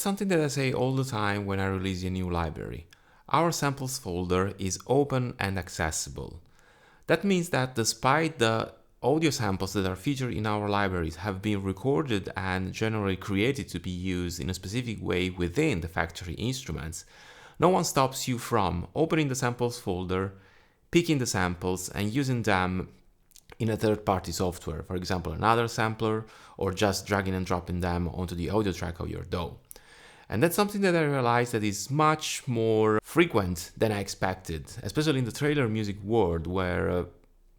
something that I say all the time when I release a new library. Our samples folder is open and accessible. That means that despite the audio samples that are featured in our libraries have been recorded and generally created to be used in a specific way within the factory instruments, no one stops you from opening the samples folder, picking the samples and using them in a third-party software, for example another sampler, or just dragging and dropping them onto the audio track of your DAW. And that's something that I realized that is much more frequent than I expected, especially in the trailer music world, where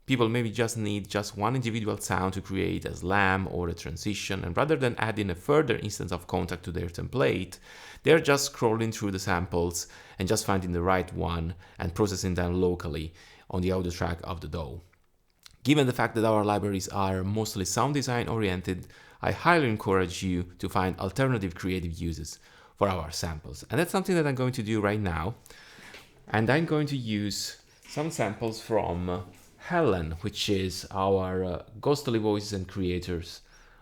people maybe just need just one individual sound to create a slam or a transition, and rather than adding a further instance of Kontakt to their template, they're just scrolling through the samples and just finding the right one and processing them locally on the audio track of the DAW. Given the fact that our libraries are mostly sound design oriented, I highly encourage you to find alternative creative uses for our samples. And that's something that I'm going to do right now. And I'm going to use some samples from Helen, which is our Ghostly Voices and Creators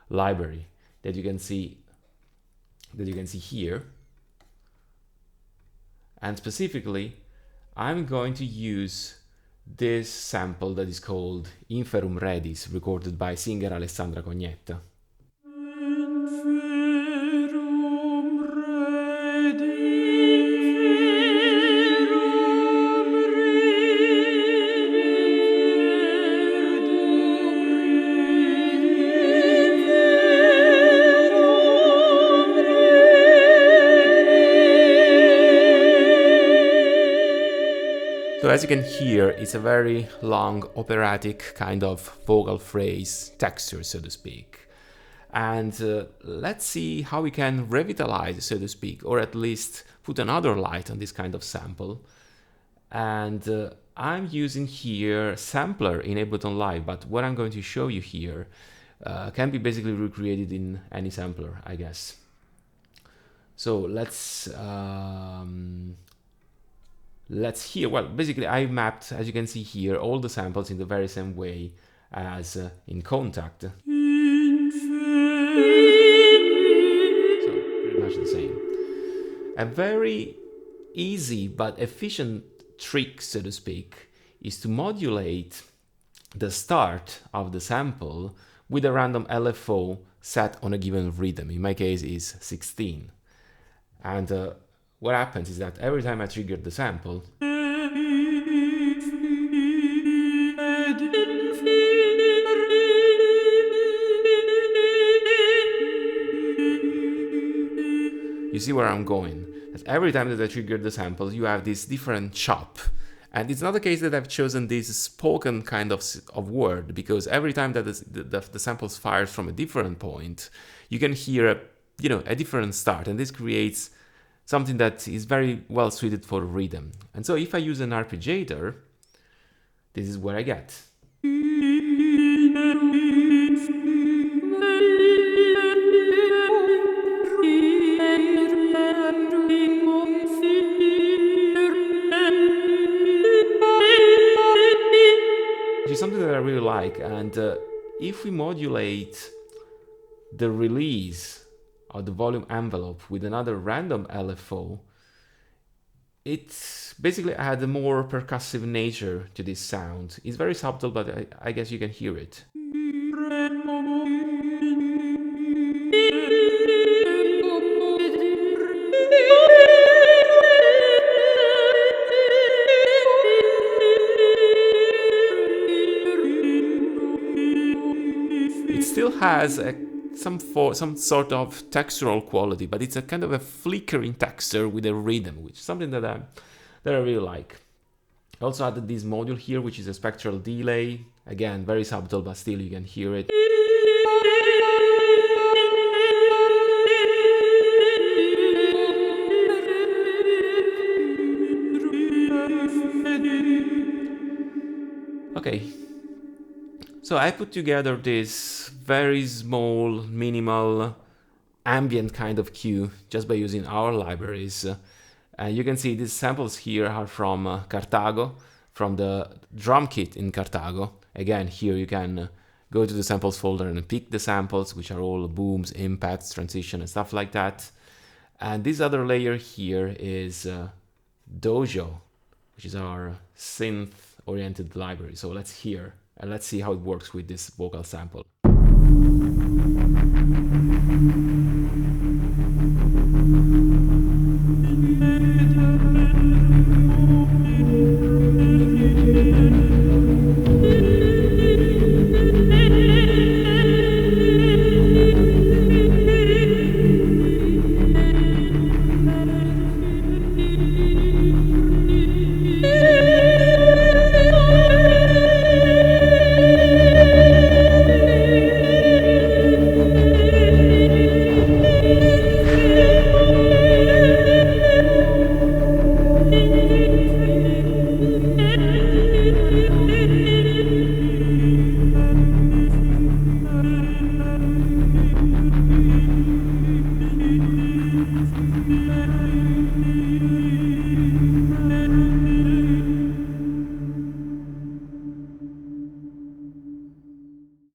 library that you can see here. And specifically, I'm going to use this sample that is called Inferum Redis, recorded by singer Alessandra Cognetta. So as you can hear, it's a very long operatic kind of vocal phrase texture, so to speak. And let's see how we can revitalize, so to speak, or at least put another light on this kind of sample. And I'm using here sampler in Ableton Live, but what I'm going to show you here can be basically recreated in any sampler, I guess. So let's hear, well, basically I mapped, as you can see here, all the samples in the very same way as in Kontakt. So pretty much the same. A very easy but efficient trick, so to speak, is to modulate the start of the sample with a random LFO set on a given rhythm. In my case is 16. And what happens is that every time I trigger the sample, you see where I'm going. That every time that I trigger the sample, you have this different chop. And it's not the case that I've chosen this spoken kind of word, because every time that the sample fires from a different point, you can hear a different start, and this creates something that is very well suited for rhythm. And so if I use an arpeggiator, this is what I get. Which is something that I really like. And if we modulate the release of the volume envelope with another random LFO, it basically adds a more percussive nature to this sound. It's very subtle, but I guess you can hear it. It still has some sort of textural quality, but it's a kind of a flickering texture with a rhythm, which is something that I really like. I also added this module here, which is a spectral delay. Again, very subtle, but still you can hear it. Okay. So I put together this very small, minimal, ambient kind of cue just by using our libraries. You can see these samples here are from Cartago, from the drum kit in Cartago. Again, here you can go to the samples folder and pick the samples, which are all booms, impacts, transition, and stuff like that. And this other layer here is Dojo, which is our synth-oriented library. So let's hear and let's see how it works with this vocal sample.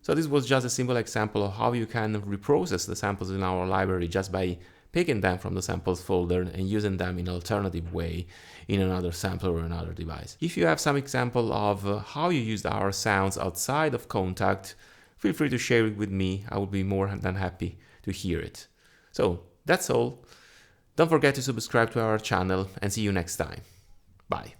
So this was just a simple example of how you can reprocess the samples in our library just by picking them from the samples folder and using them in an alternative way in another sampler or another device. If you have some example of how you used our sounds outside of Kontakt, feel free to share it with me. I would be more than happy to hear it. So that's all. Don't forget to subscribe to our channel and see you next time. Bye.